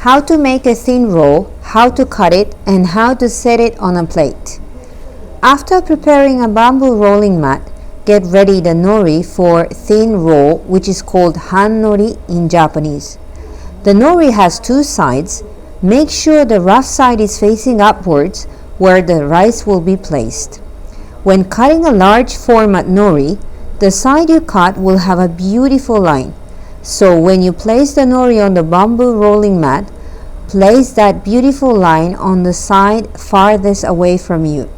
how to make a thin roll, how to cut it, and how to set it on a plate. After preparing a bamboo rolling mat, get ready the nori for thin roll, which is called han nori in Japanese. The nori has two sides. Make sure the rough side is facing upwards where the rice will be placed. When cutting a large format nori, the side you cut will have a beautiful line. So when you place the nori on the bamboo rolling mat, place that beautiful line on the side farthest away from you.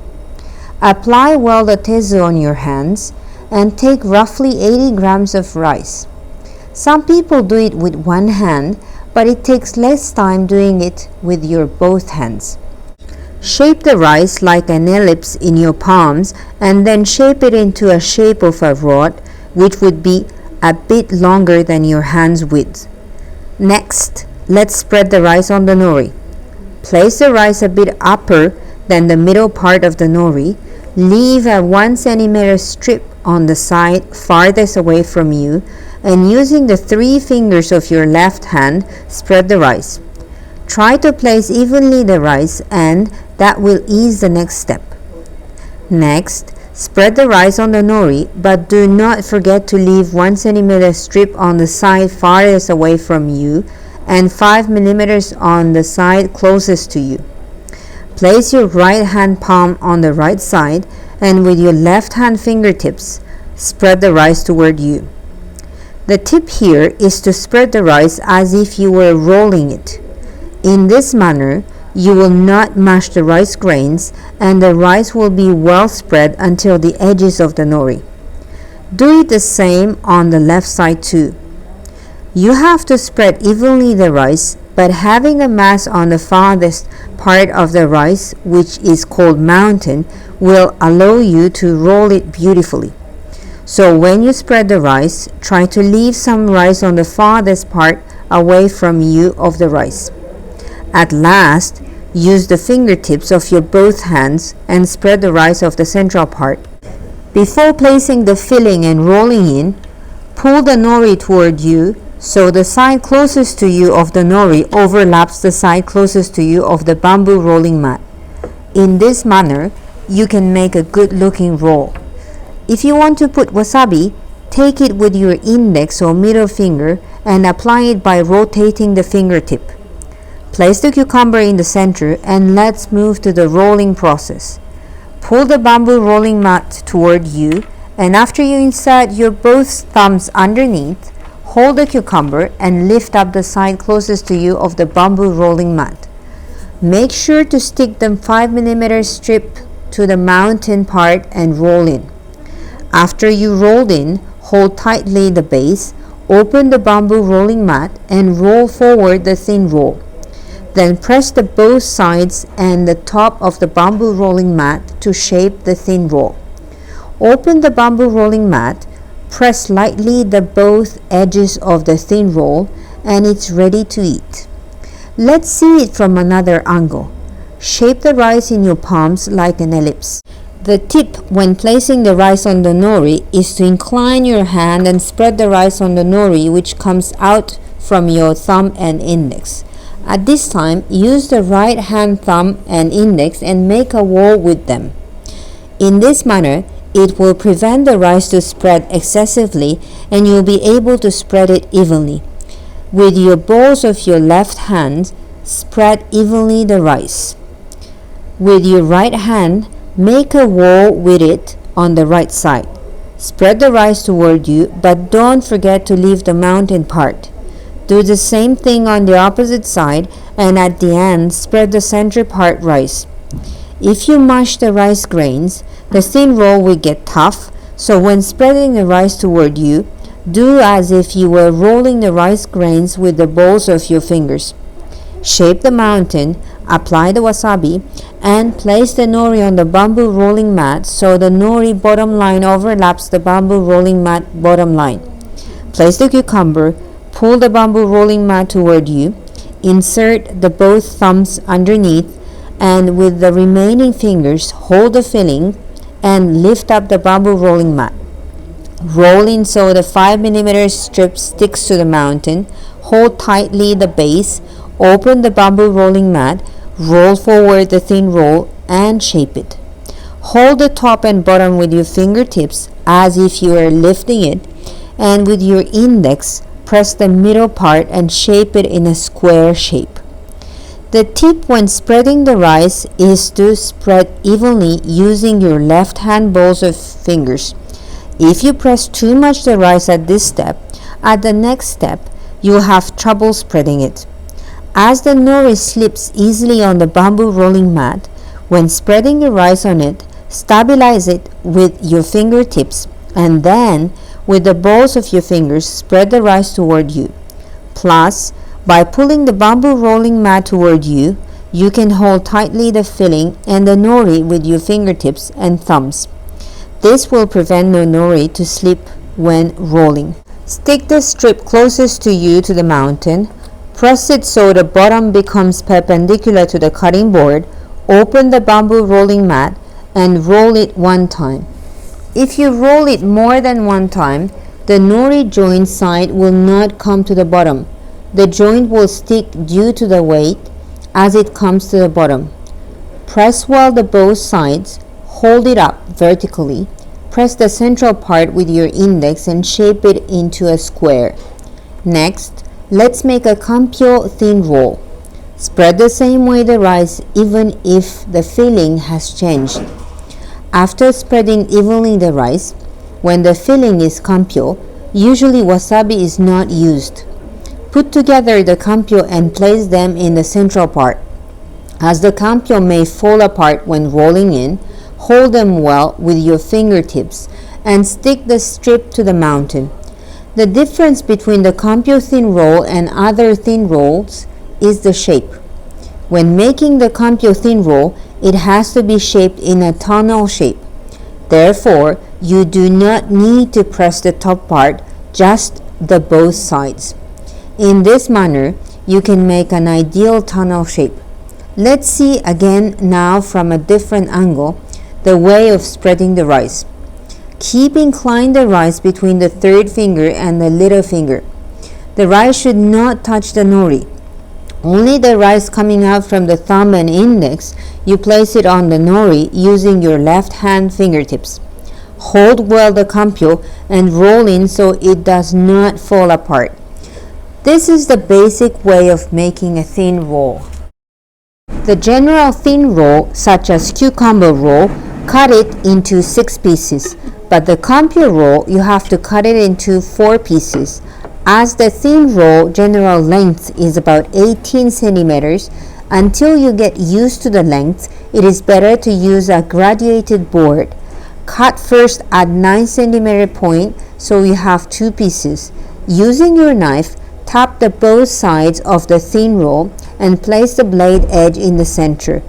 Apply well the tezu on your hands and take roughly 80 grams of rice. Some people do it with one hand, but it takes less time doing it with your both hands. Shape the rice like an ellipse in your palms and then shape it into a shape of a rod, which would be a bit longer than your hand's width. Next, let's spread the rice on the nori. Place the rice a bit upper than the middle part of the nori. Leave a 1 centimeter strip on the side farthest away from you, and using the 3 fingers of your left hand, spread the rice. Try to place evenly the rice, and that will ease the next step. Next, spread the rice on the nori, but do not forget to leave 1 centimeter strip on the side farthest away from you and 5 millimeters on the side closest to you. Place your right hand palm on the right side and with your left hand fingertips, spread the rice toward you. The tip here is to spread the rice as if you were rolling it. In this manner, you will not mash the rice grains and the rice will be well spread until the edges of the nori. Do it the same on the left side too. You have to spread evenly the rice, but having a mass on the farthest part of the rice, which is called mountain, will allow you to roll it beautifully. So when you spread the rice, try to leave some rice on the farthest part away from you of the rice. At last, use the fingertips of your both hands and spread the rice of the central part. Before placing the filling and rolling in, pull the nori toward you so the side closest to you of the nori overlaps the side closest to you of the bamboo rolling mat. In this manner, you can make a good-looking roll. If you want to put wasabi, take it with your index or middle finger and apply it by rotating the fingertip. Place the cucumber in the center and let's move to the rolling process. Pull the bamboo rolling mat toward you, and after you insert your both thumbs underneath, hold the cucumber and lift up the side closest to you of the bamboo rolling mat. Make sure to stick the 5 millimeter strip to the mountain part and roll in. After you rolled in, hold tightly the base, open the bamboo rolling mat and roll forward the thin roll. Then press the both sides and the top of the bamboo rolling mat to shape the thin roll. Open the bamboo rolling mat, press lightly the both edges of the thin roll, and it's ready to eat. Let's see it from another angle. Shape the rice in your palms like an ellipse. The tip when placing the rice on the nori is to incline your hand and spread the rice on the nori, which comes out from your thumb and index. At this time, use the right hand thumb and index and make a wall with them. In this manner, it will prevent the rice to spread excessively and you'll be able to spread it evenly. With your balls of your left hand, spread evenly the rice. With your right hand, make a wall with it on the right side. Spread the rice toward you, but don't forget to leave the mountain part. Do the same thing on the opposite side, and at the end, spread the center part rice. If you mash the rice grains, the thin roll will get tough, so when spreading the rice toward you, do as if you were rolling the rice grains with the balls of your fingers. Shape the mountain, apply the wasabi, and place the nori on the bamboo rolling mat so the nori bottom line overlaps the bamboo rolling mat bottom line. Place the cucumber, pull the bamboo rolling mat toward you, insert the both thumbs underneath, and with the remaining fingers hold the filling and lift up the bamboo rolling mat. Roll in so the 5 millimeter strip sticks to the mountain. Hold tightly the base, Open the bamboo rolling mat, roll forward the thin roll, and shape it. Hold the top and bottom with your fingertips as if you are lifting it, and with your index, press the middle part and shape it in a square shape. The tip when spreading the rice is to spread evenly using your left hand balls of fingers. If you press too much the rice at this step, at the next step, you'll have trouble spreading it. As the nori slips easily on the bamboo rolling mat, when spreading the rice on it, stabilize it with your fingertips, and then with the balls of your fingers, spread the rice toward you. Plus, by pulling the bamboo rolling mat toward you, you can hold tightly the filling and the nori with your fingertips and thumbs. This will prevent the nori to slip when rolling. Stick the strip closest to you to the mountain. Press it so the bottom becomes perpendicular to the cutting board. Open the bamboo rolling mat and roll it one time. If you roll it more than one time, the nori joint side will not come to the bottom. The joint will stick due to the weight as it comes to the bottom. Press well the both sides, hold it up vertically, press the central part with your index and shape it into a square. Next, let's make a kampyo thin roll. Spread the same way the rice even if the filling has changed. After spreading evenly the rice, when the filling is kampyo, usually wasabi is not used. Put together the kampyo and place them in the central part. As the kampyo may fall apart when rolling in, hold them well with your fingertips and stick the strip to the mountain. The difference between the kampyo thin roll and other thin rolls is the shape. When making the kampyo thin roll, it has to be shaped in a tunnel shape. Therefore, you do not need to press the top part, just the both sides. In this manner, you can make an ideal tunnel shape. Let's see again now from a different angle the way of spreading the rice. Keep inclined the rice between the third finger and the little finger. The rice should not touch the nori. Only the rice coming out from the thumb and index, you place it on the nori using your left hand fingertips. Hold well the kampyo and roll in so it does not fall apart. This is the basic way of making a thin roll. The general thin roll, such as cucumber roll, cut it into 6 pieces, but the kampyo roll, you have to cut it into 4 pieces. As the thin roll general length is about 18 centimeters, until you get used to the length, it is better to use a graduated board. Cut first at 9 centimeter point so you have 2 pieces. Using your knife, tap the both sides of the thin roll and place the blade edge in the center.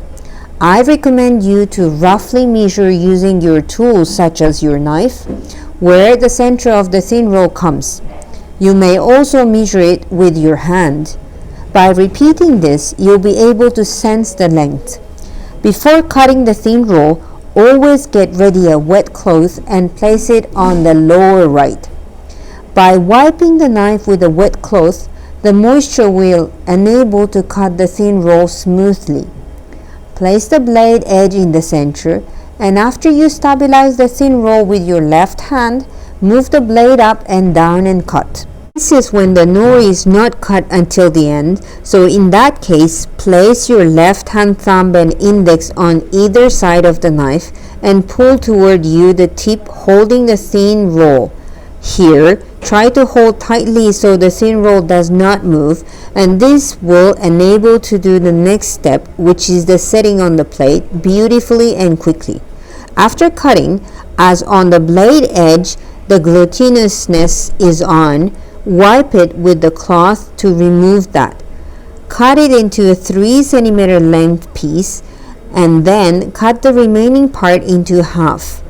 I recommend you to roughly measure using your tools such as your knife where the center of the thin roll comes. You may also measure it with your hand. By repeating this, you'll be able to sense the length. Before cutting the thin roll, always get ready a wet cloth and place it on the lower right. By wiping the knife with a wet cloth, the moisture will enable to cut the thin roll smoothly. Place the blade edge in the center, and after you stabilize the thin roll with your left hand, move the blade up and down and cut. This is when the nori is not cut until the end, so in that case, place your left hand thumb and index on either side of the knife and pull toward you the tip holding the thin roll. Here, try to hold tightly so the thin roll does not move, and this will enable to do the next step, which is the setting on the plate beautifully and quickly. After cutting, as on the blade edge, the glutinousness is on, wipe it with the cloth to remove that. Cut it into a 3 centimeter length piece and then cut the remaining part into half.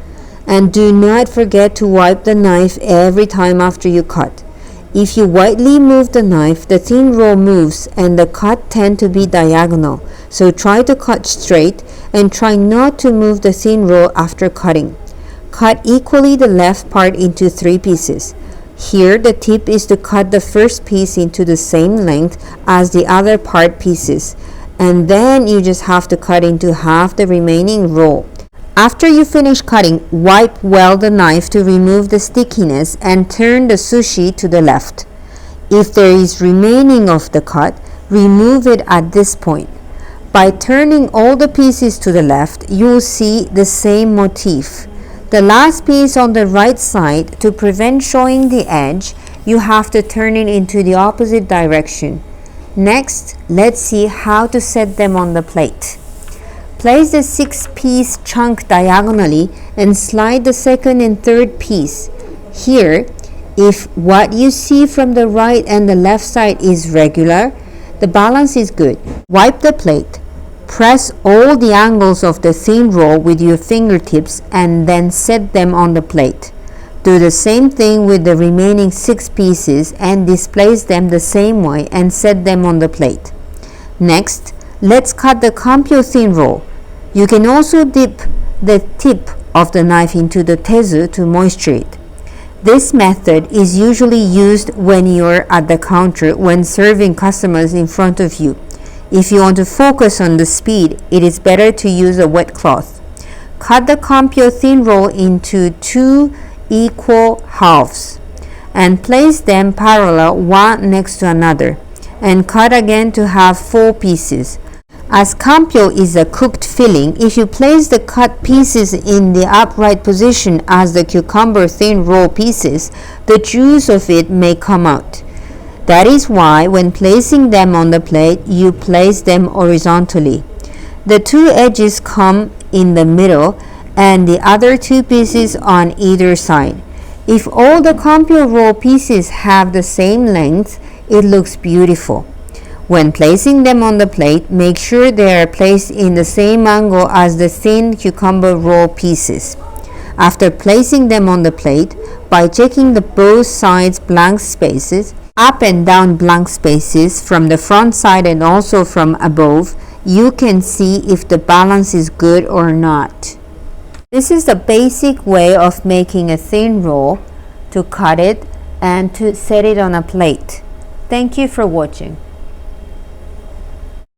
And do not forget to wipe the knife every time after you cut. If you widely move the knife, the thin roll moves and the cut tend to be diagonal. So try to cut straight and try not to move the thin roll after cutting. Cut equally the left part into 3 pieces. Here, the tip is to cut the first piece into the same length as the other part pieces, and then you just have to cut into half the remaining roll. After you finish cutting, wipe well the knife to remove the stickiness and turn the sushi to the left. If there is remaining of the cut, remove it at this point. By turning all the pieces to the left, you will see the same motif. The last piece on the right side, to prevent showing the edge, you have to turn it into the opposite direction. Next, let's see how to set them on the plate. Place the 6-piece chunk diagonally and slide the second and third piece. Here, if what you see from the right and the left side is regular, the balance is good. Wipe the plate. Press all the angles of the thin roll with your fingertips and then set them on the plate. Do the same thing with the remaining 6 pieces and displace them the same way and set them on the plate. Next, let's cut the kampyo thin roll. You can also dip the tip of the knife into the tezu to moisture it. This method is usually used when you're at the counter when serving customers in front of you. If you want to focus on the speed, it is better to use a wet cloth. Cut the kampyo thin roll into 2 equal halves and place them parallel one next to another, and cut again to have 4 pieces. As kampyo is a cooked filling, if you place the cut pieces in the upright position as the cucumber thin roll pieces, the juice of it may come out. That is why when placing them on the plate, you place them horizontally. The 2 edges come in the middle and the other 2 pieces on either side. If all the kampyo roll pieces have the same length, it looks beautiful. When placing them on the plate, make sure they are placed in the same angle as the thin cucumber roll pieces. After placing them on the plate, by checking the both sides blank spaces, up and down blank spaces from the front side and also from above, you can see if the balance is good or not. This is the basic way of making a thin roll, to cut it and to set it on a plate. Thank you for watching.